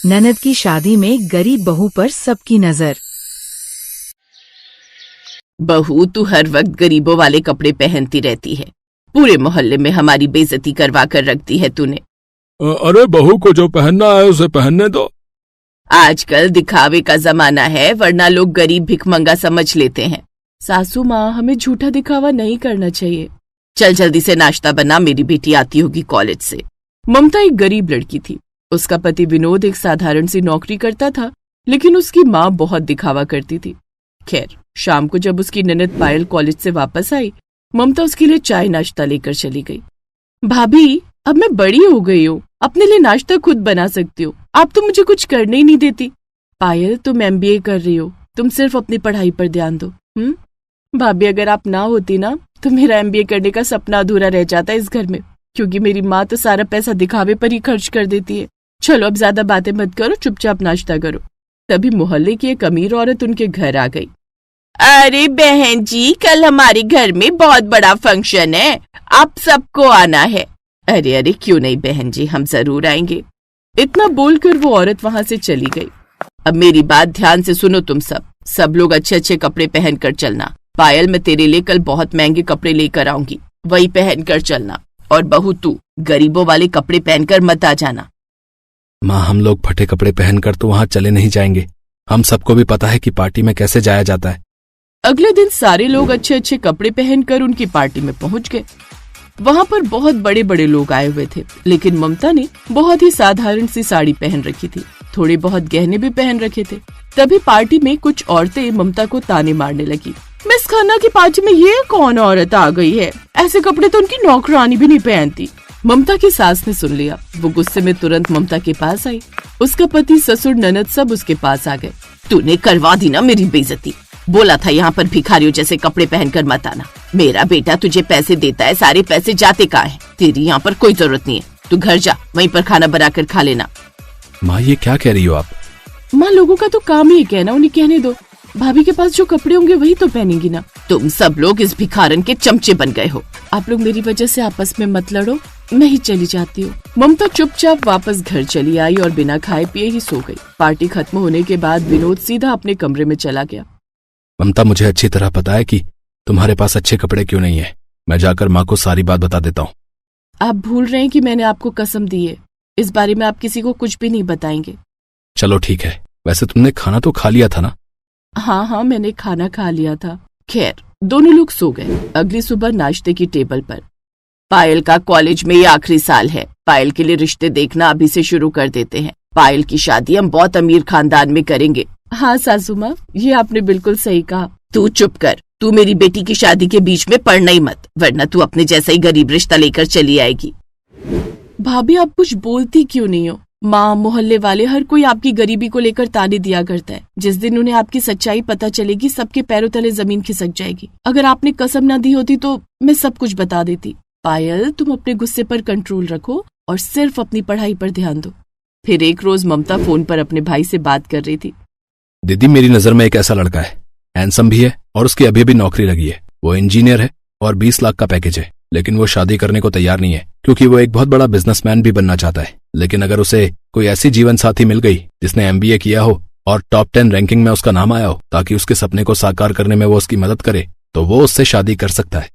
ननद की शादी में गरीब बहू पर सबकी नजर। बहू, तू हर वक्त गरीबों वाले कपड़े पहनती रहती है। पूरे मोहल्ले में हमारी बेइज्जती करवा कर रख दी है तूने। अरे बहू को जो पहनना है उसे पहनने दो। आजकल दिखावे का जमाना है, वरना लोग गरीब भिखमंगा समझ लेते हैं। सासू माँ, हमें झूठा दिखावा नहीं करना चाहिए। चल जल्दी से नाश्ता बना, मेरी बेटी आती होगी कॉलेज से। ममता एक गरीब लड़की थी। उसका पति विनोद एक साधारण सी नौकरी करता था, लेकिन उसकी माँ बहुत दिखावा करती थी। खैर, शाम को जब उसकी ननद पायल कॉलेज से वापस आई, ममता उसके लिए चाय नाश्ता लेकर चली गई। भाभी, अब मैं बड़ी हो गई हूँ, अपने लिए नाश्ता खुद बना सकती हूँ, आप तो मुझे कुछ करने ही नहीं देती। पायल, तुम MBA कर रही हो, तुम सिर्फ अपनी पढ़ाई पर ध्यान दो। भाभी, अगर आप ना होती ना तो मेरा MBA करने का सपना अधूरा रह जाता इस घर में, क्योंकि मेरी माँ तो सारा पैसा दिखावे पर ही खर्च कर देती है। चलो अब ज्यादा बातें मत करो, चुपचाप नाश्ता करो। तभी मोहल्ले की एक अमीर औरत उनके घर आ गई। अरे बहन जी, कल हमारे घर में बहुत बड़ा फंक्शन है, आप सबको आना है। अरे अरे, क्यों नहीं बहन जी, हम जरूर आएंगे। इतना बोलकर वो औरत वहां से चली गई। अब मेरी बात ध्यान से सुनो तुम सब लोग अच्छे अच्छे कपड़े पहन कर चलना। पायल, मैं तेरे लिए कल बहुत महंगे कपड़े लेकर आऊंगी, वही पहन कर चलना। और बहू, तू गरीबों वाले कपड़े पहनकर मत आ जाना। माँ, हम लोग फटे कपड़े पहनकर तो वहाँ चले नहीं जाएंगे। हम सबको भी पता है कि पार्टी में कैसे जाया जाता है। अगले दिन सारे लोग अच्छे अच्छे कपड़े पहनकर उनकी पार्टी में पहुंच गए। वहाँ पर बहुत बड़े बड़े लोग आए हुए थे, लेकिन ममता ने बहुत ही साधारण सी साड़ी पहन रखी थी। थोड़े बहुत गहने भी पहन रखे थे। तभी पार्टी में कुछ औरतें ममता को ताने मारने लगी। मिस खन्ना की पार्टी में ये कौन औरत आ गई है? ऐसे कपड़े तो उनकी नौकरानी भी नहीं पहनती। ममता की सास ने सुन लिया। वो गुस्से में तुरंत ममता के पास आई। उसका पति, ससुर, ननद सब उसके पास आ गए। तूने करवा दी ना मेरी बेइज्जती। बोला था यहाँ पर भिखारियों जैसे कपड़े पहनकर मत आना। मेरा बेटा तुझे पैसे देता है, सारे पैसे जाते कहाँ हैं? तेरी यहाँ पर कोई जरूरत नहीं है। तू घर जा, वहीं पर खाना बनाकर खा लेना। माँ, ये क्या कह रही हो आप? माँ, लोगों का तो काम ही कहना, उन्हें कहने दो। भाभी के पास जो कपड़े होंगे वही तो पहनेंगी ना। तुम सब लोग इस भिखारन के चमचे बन गए हो। आप लोग मेरी वजह से आपस में मत लड़ो, मैं ही चली जाती हूँ। ममता चुपचाप वापस घर चली आई और बिना खाए पिए ही सो गई। पार्टी खत्म होने के बाद विनोद सीधा अपने कमरे में चला गया। ममता, मुझे अच्छी तरह पता है कि तुम्हारे पास अच्छे कपड़े क्यों नहीं है। मैं जाकर माँ को सारी बात बता देता हूँ। आप भूल रहे हैं कि मैंने आपको कसम दी है, इस बारे में आप किसी को कुछ भी नहीं बताएंगे। चलो ठीक है। वैसे तुमने खाना तो खा लिया था ना? हाँ, मैंने खाना खा लिया था। खैर, दोनों लोग सो गए। अगली सुबह नाश्ते की टेबल पर, पायल का कॉलेज में ये आखिरी साल है। पायल के लिए रिश्ते देखना अभी से शुरू कर देते हैं। पायल की शादी हम बहुत अमीर खानदान में करेंगे। हाँ सासू माँ, ये आपने बिल्कुल सही कहा। तू चुप कर। तू मेरी बेटी की शादी के बीच में पड़ना ही मत, वरना तू अपने जैसा ही गरीब रिश्ता लेकर चली आएगी। भाभी, आप कुछ बोलती क्यों नहीं हो? माँ, मोहल्ले वाले हर कोई आपकी गरीबी को लेकर ताने दिया करता है। जिस दिन उन्हें आपकी सच्चाई पता चलेगी, सबके पैरों तले जमीन खिसक जाएगी। अगर आपने कसम न दी होती तो मैं सब कुछ बता देती। पायल, तुम अपने गुस्से पर कंट्रोल रखो और सिर्फ अपनी पढ़ाई पर ध्यान दो। फिर एक रोज ममता फोन पर अपने भाई से बात कर रही थी। दीदी, मेरी नजर में एक ऐसा लड़का है, हैंडसम भी है और उसकी अभी भी नौकरी लगी है। वो इंजीनियर है और 20 लाख का पैकेज है, लेकिन वो शादी करने को तैयार नहीं है, क्योंकि वो एक बहुत बड़ा बिजनेसमैन भी बनना चाहता है। लेकिन अगर उसे कोई ऐसी जीवन साथी मिल गई जिसने MBA किया हो और टॉप 10 रैंकिंग में उसका नाम आया हो, ताकि उसके सपने को साकार करने में वो उसकी मदद करे, तो वो उससे शादी कर सकता है।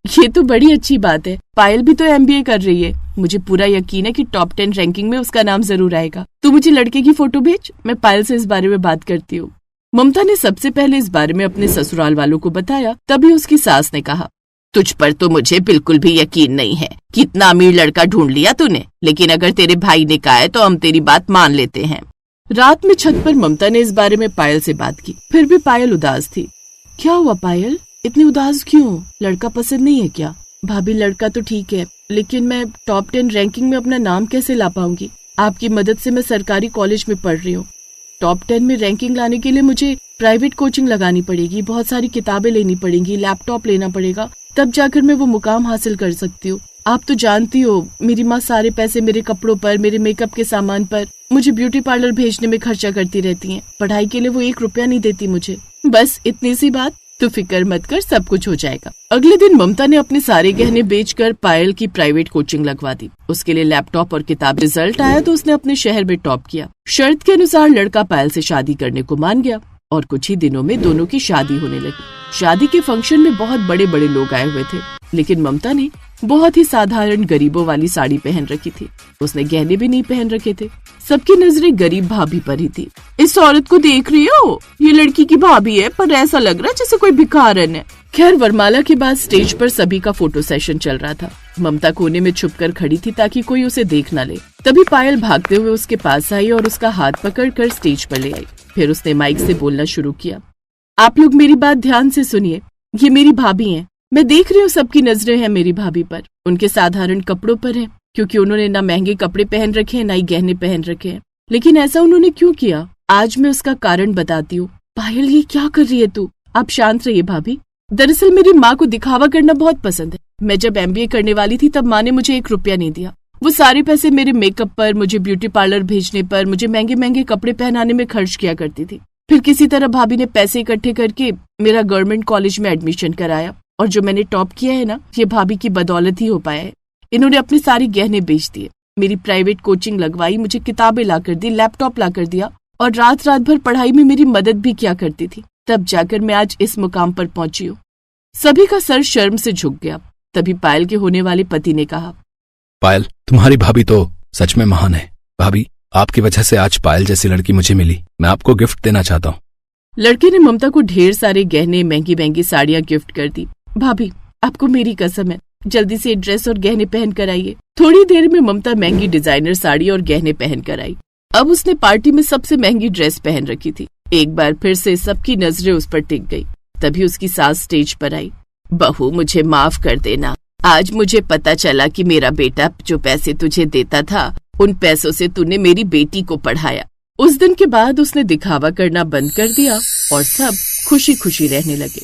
ये तो बड़ी अच्छी बात है। पायल भी तो MBA कर रही है। मुझे पूरा यकीन है कि टॉप 10 रैंकिंग में उसका नाम जरूर आएगा। तू मुझे लड़के की फोटो भेज, मैं पायल से इस बारे में बात करती हूँ। ममता ने सबसे पहले इस बारे में अपने ससुराल वालों को बताया। तभी उसकी सास ने कहा, तुझ पर तो मुझे बिल्कुल भी यकीन नहीं है। कितना अमीर लड़का ढूंढ लिया तूने, लेकिन अगर तेरे भाई ने कहा है तो हम तेरी बात मान लेते हैं। रात में छत पर ममता ने इस बारे में पायल से बात की। फिर भी पायल उदास थी। क्या हुआ पायल, इतनी उदास क्यों? लड़का पसंद नहीं है क्या? भाभी, लड़का तो ठीक है, लेकिन मैं टॉप 10 रैंकिंग में अपना नाम कैसे ला पाऊंगी? आपकी मदद से मैं सरकारी कॉलेज में पढ़ रही हूँ। टॉप 10 में रैंकिंग लाने के लिए मुझे प्राइवेट कोचिंग लगानी पड़ेगी, बहुत सारी किताबें लेनी पड़ेंगी, लैपटॉप लेना पड़ेगा, तब जाकर मैं वो मुकाम हासिल कर सकती हूँ। आप तो जानती हो, मेरी माँ सारे पैसे मेरे कपड़ों पर, मेरे मेकअप के सामान पर, मुझे ब्यूटी पार्लर भेजने में खर्चा करती रहती हैं। पढ़ाई के लिए वो 1 रुपया नहीं देती मुझे। बस इतनी सी बात। तू फिक्र मत कर, सब कुछ हो जाएगा। अगले दिन ममता ने अपने सारे गहने बेचकर पायल की प्राइवेट कोचिंग लगवा दी। उसके लिए लैपटॉप और किताब। रिजल्ट आया तो उसने अपने शहर में टॉप किया। शर्त के अनुसार लड़का पायल से शादी करने को मान गया और कुछ ही दिनों में दोनों की शादी होने लगी। शादी के फंक्शन में बहुत बड़े बड़े लोग आए हुए थे, लेकिन ममता ने बहुत ही साधारण गरीबों वाली साड़ी पहन रखी थी। उसने गहने भी नहीं पहन रखे थे। सबकी नजरें गरीब भाभी पर ही थी। इस औरत को देख रही हो, ये लड़की की भाभी है, पर ऐसा लग रहा है जैसे कोई भिखारन है। खैर, वरमाला के बाद स्टेज पर सभी का फोटो सेशन चल रहा था। ममता कोने में छुपकर खड़ी थी ताकि कोई उसे देख न ले। तभी पायल भागते हुए उसके पास आई और उसका हाथ पकड़कर स्टेज पर ले आई। फिर उसने माइक से बोलना शुरू किया। आप लोग मेरी बात ध्यान से सुनिए, ये मेरी भाभी हैं। मैं देख रही हूँ सबकी नजरें हैं मेरी भाभी पर। उनके साधारण कपड़ों पर है, क्योंकि उन्होंने ना महंगे कपड़े पहन रखे हैं, ना ही गहने पहन रखे हैं। लेकिन ऐसा उन्होंने क्यों किया, आज मैं उसका कारण बताती हूँ। पायल, ये क्या कर रही है तू? आप शांत रहिए भाभी। दरअसल मेरी माँ को दिखावा करना बहुत पसंद है। मैं जब MBA करने वाली थी तब माँ ने मुझे 1 रुपया नहीं दिया। वो सारे पैसे मेरे मेकअप पर, मुझे ब्यूटी पार्लर भेजने पर, मुझे महंगे महंगे कपड़े पहनाने में खर्च किया करती थी। फिर किसी तरह भाभी ने पैसे इकट्ठे करके मेरा गवर्नमेंट कॉलेज में एडमिशन कराया, और जो मैंने टॉप किया है ना, ये भाभी की बदौलत ही हो पाया है। इन्होंने अपने सारे गहने बेच दिए, मेरी प्राइवेट कोचिंग लगवाई, मुझे किताबें लाकर दी, लैपटॉप लाकर दिया, और रात रात भर पढ़ाई में मेरी मदद भी किया करती थी। तब जाकर मैं आज इस मुकाम पर पहुंची हूँ। सभी का सर शर्म से झुक गया। तभी पायल के होने वाले पति ने कहा, पायल, तुम्हारी भाभी तो सच में महान है। भाभी, आपकी वजह से आज पायल जैसी लड़की मुझे मिली। मैं आपको गिफ्ट देना चाहता हूँ। लड़के ने ममता को ढेर सारे गहने, महंगी महंगी साड़ियाँ गिफ्ट कर दी। भाभी, आपको मेरी कसम है, जल्दी से ड्रेस और गहने पहन कर आइए। थोड़ी देर में ममता महंगी डिजाइनर साड़ी और गहने पहन कर आई। अब उसने पार्टी में सबसे महंगी ड्रेस पहन रखी थी। एक बार फिर से सबकी नजरें उस पर टिक गई। तभी उसकी सास स्टेज पर आई। बहू, मुझे माफ कर देना। आज मुझे पता चला कि मेरा बेटा जो पैसे तुझे देता था, उन पैसों से तूने मेरी बेटी को पढ़ाया। उस दिन के बाद उसने दिखावा करना बंद कर दिया और सब खुशी खुशी रहने लगे।